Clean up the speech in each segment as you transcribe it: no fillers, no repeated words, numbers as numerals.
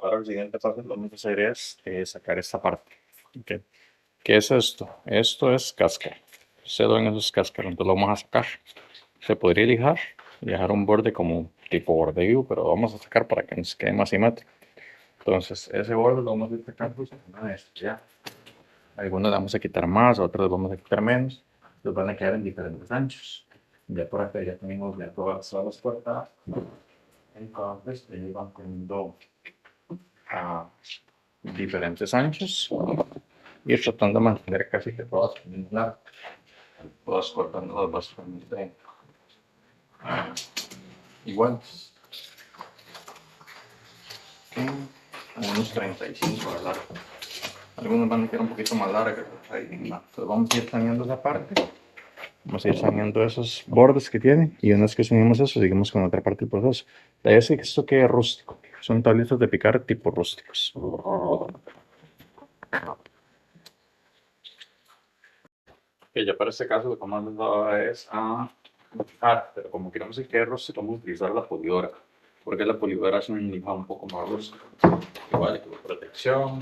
Ahora el siguiente paso que vamos a hacer es sacar esta parte. Ok. ¿Qué es esto? Esto es cáscara. Se ven esos cáscaros, entonces lo vamos a sacar. Se podría lijar y dejar un borde como tipo bordillo, pero lo vamos a sacar para que nos quede más simétrico. Entonces, ese borde lo vamos a ir sacando una vez, ya. Algunos le vamos a quitar más, otros le vamos a quitar menos. Los van a quedar en diferentes anchos. Ya por acá ya tenemos ya todas las puertas. Entonces, ellos van poniendo a diferentes anchos y tratando de mantener casi que todas el mismo lado. Todas cortando bastante iguales. Unos 35 de largo. Algunos van a quedar un poquito más largas. Entonces vamos a ir saneando esa parte. Vamos a ir saneando esos bordes que tiene. Y una vez que sanemos eso, seguimos con otra parte del proceso. La idea es que esto quede rústico. Son tablitas de picar tipo rústicos. Que ya para este caso lo que vamos a dar es a picar, pero como queremos que quede rústico, vamos a utilizar la pulidora. Porque la pulidora es un lija un poco más rústico. Igual que protección,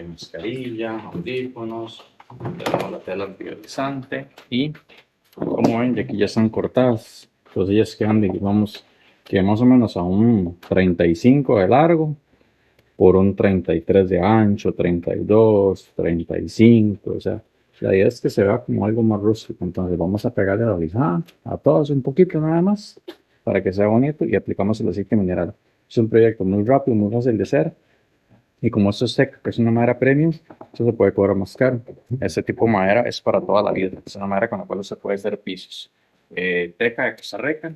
mascarilla, audífonos, tenemos la tela antideslizante y como ven, aquí ya están cortadas, entonces ellas quedan, digamos, que más o menos a un 35 de largo por un 33 de ancho, 32, 35, o sea, la idea es que se vea como algo más rústico. Entonces vamos a pegarle la lijada a todos un poquito nada más para que sea bonito y aplicamos el aceite mineral. Es un proyecto muy rápido, muy fácil de hacer. Y como esto es seca, que es una madera premium, eso se puede cobrar más caro. Este tipo de madera es para toda la vida. Es una madera con la cual se puede hacer pisos. Teca de Costa Rica,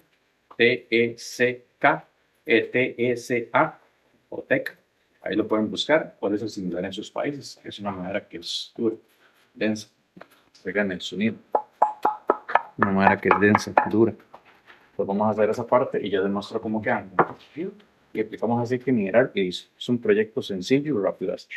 T-E-C-K, E-T-E-C-A o Teca. Ahí lo pueden buscar. ¿Cuál es el similar en sus países? Es una madera que es dura, densa. Oigan el sonido. Una madera que es densa, dura. Pues vamos a hacer esa parte y ya demuestro cómo quedan. Y aplicamos aceite mineral y es un proyecto sencillo y rápido de hacer.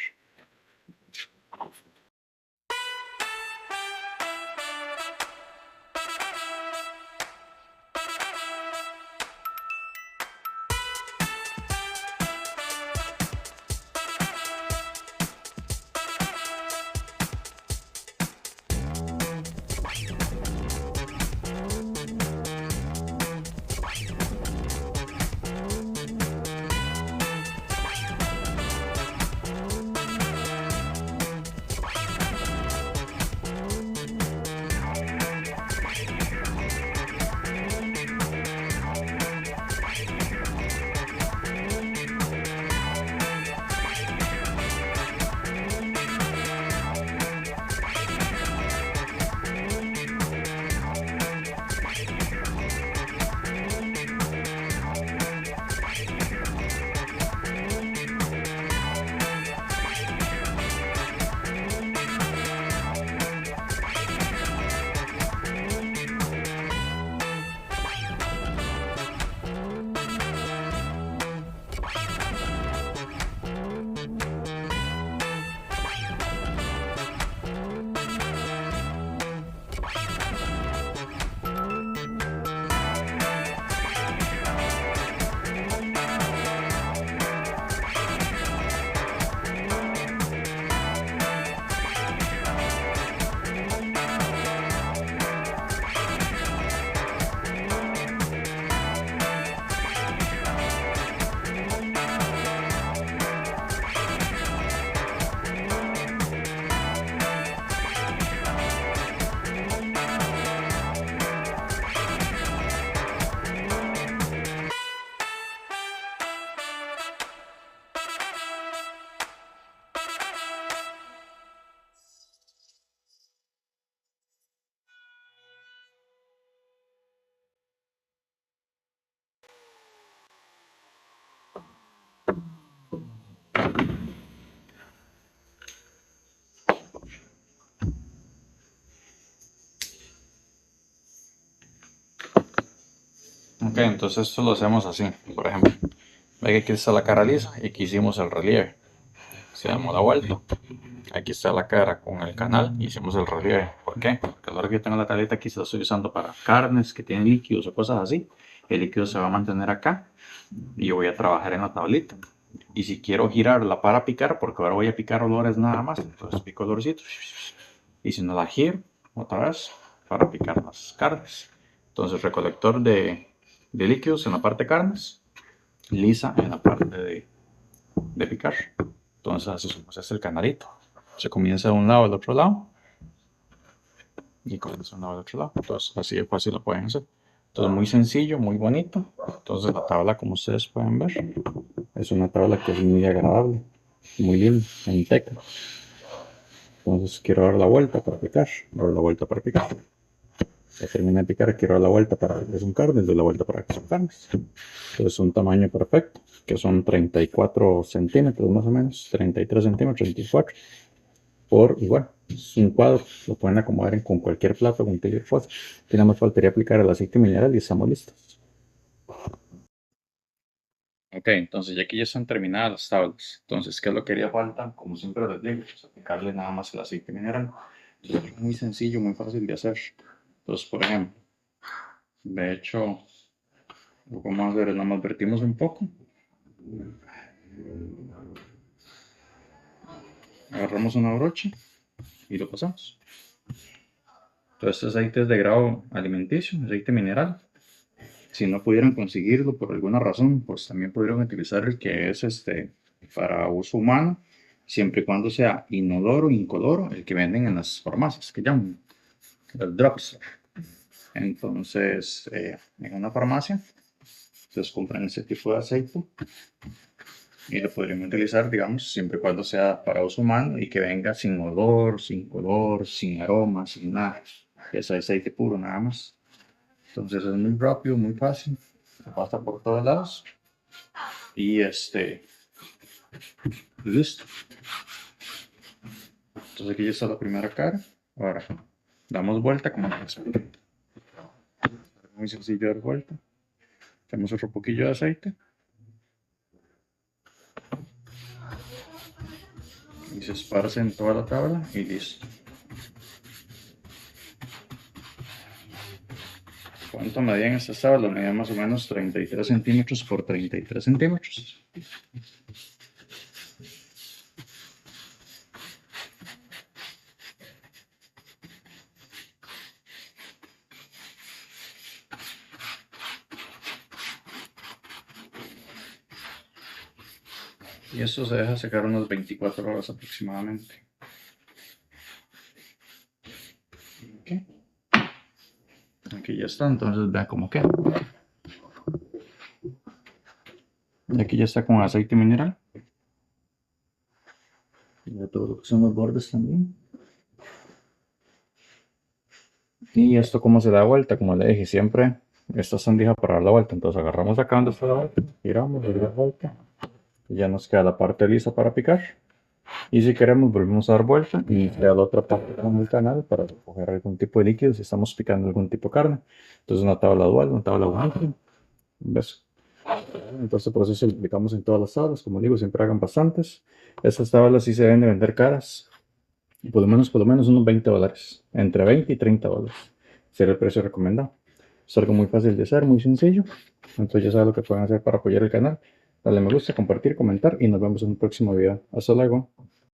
Ok, entonces esto lo hacemos así, por ejemplo. Ve que aquí está la cara lisa y aquí hicimos el relieve. Si damos la vuelta, aquí está la cara con el canal y hicimos el relieve. ¿Por qué? Porque ahora que yo tengo la tableta aquí se la estoy usando para carnes que tienen líquidos o cosas así. El líquido se va a mantener acá y yo voy a trabajar en la tablita. Y si quiero girarla para picar, porque ahora voy a picar olores nada más, entonces pico olorcito. Y si no la giro, otra vez, para picar las carnes. Entonces recolector de líquidos en la parte de carnes, lisa en la parte de picar. Entonces así se hace el canalito. Se comienza de un lado al otro lado. Y comienza de un lado al otro lado. Entonces así de fácil lo pueden hacer. Entonces muy sencillo, muy bonito. Entonces la tabla, como ustedes pueden ver, es una tabla que es muy agradable, muy linda, en teca. Entonces quiero dar la vuelta para picar, dar la vuelta para picar. Ya terminé de picar, quiero dar la vuelta para que son carnes, doy la vuelta para que son carnes. Entonces un tamaño perfecto, que son 34 centímetros más o menos, 33 centímetros, 34. Y bueno, es un cuadro, lo pueden acomodar con cualquier plato, con cualquier cosa. Nada más faltaría aplicar el aceite mineral y estamos listos. Ok, entonces ya aquí ya están terminadas las tablas. Entonces, ¿qué es lo que haría falta? Como siempre les digo, pues aplicarle nada más el aceite mineral. Entonces, es muy sencillo, muy fácil de hacer. Entonces, por ejemplo, de hecho, lo que vamos a hacer es nada más vertimos un poco. Agarramos una brocha y lo pasamos. Entonces, este aceite es de grado alimenticio, aceite mineral. Si no pudieran conseguirlo por alguna razón, pues también pudieron utilizar el que es para uso humano, siempre y cuando sea inodoro, incoloro, el que venden en las farmacias, que llaman el drugstore. Entonces, en una farmacia, ustedes compran ese tipo de aceite y lo podrían utilizar, digamos, siempre y cuando sea para uso humano y que venga sin olor, sin color, sin aroma, sin nada. Es aceite puro, nada más. Entonces es muy rápido, muy fácil, se pasa por todos lados y listo. Entonces aquí ya está la primera cara. Ahora damos vuelta como muy sencillo dar vuelta. Echamos otro poquillo de aceite y se esparce en toda la tabla y listo. ¿Cuánto medían estas tablas? Medían más o menos 33 centímetros por 33 centímetros. Y esto se deja secar unas 24 horas aproximadamente. Okay. Aquí ya está, entonces vean cómo queda. Y aquí ya está con aceite mineral. Y de todo lo que son los bordes también. Y esto como se da vuelta, como le dije, siempre esta sandija para dar la vuelta. Entonces agarramos acá donde está la vuelta, giramos, le damos vuelta. Y ya nos queda la parte lisa para picar. Y si queremos volvemos a dar vuelta y crear la otra parte con el canal para recoger algún tipo de líquido si estamos picando algún tipo de carne. Entonces una tabla dual, una tabla única. ¿Ves? Entonces por eso se lo aplicamos en todas las tablas. Como digo, siempre hagan bastantes. Estas tablas sí se deben de vender caras. Por lo menos unos $20. Entre 20 y $30. Sería el precio recomendado. Es algo muy fácil de hacer, muy sencillo. Entonces ya saben lo que pueden hacer para apoyar el canal. Dale me gusta, compartir, comentar y nos vemos en un próximo video. Hasta luego.